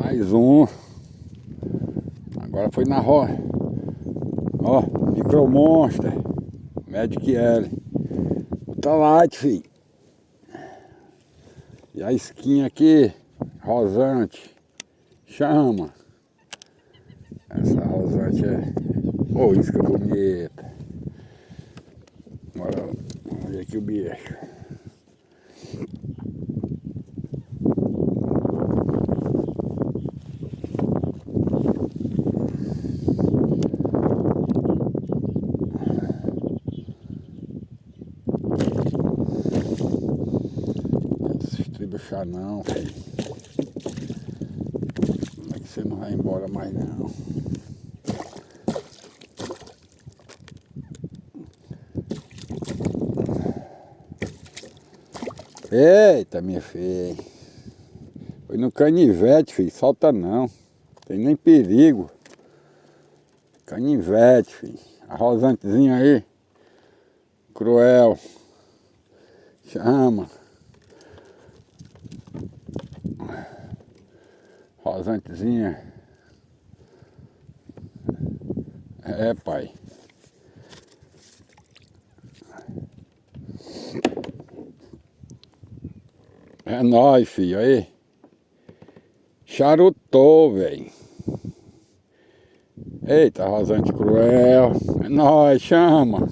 Mais um. Agora foi na roça. Ó, Micro Monster. Magic L. Tá light, filho. E a skin aqui, rosante. Chama. Essa rosante é... Ô, isca bonita. Bora ver aqui o bicho. Deixar não, filho. Como é que você não vai embora mais não? Eita, minha filha. Foi no canivete, filho. Solta não. Tem nem perigo. Canivete, filho. A rosantezinha aí. Cruel. Chama. Rosantezinha. É, pai. É nóis, filho, aí. Charutou, velho. Eita, rosante cruel. É nóis, chama.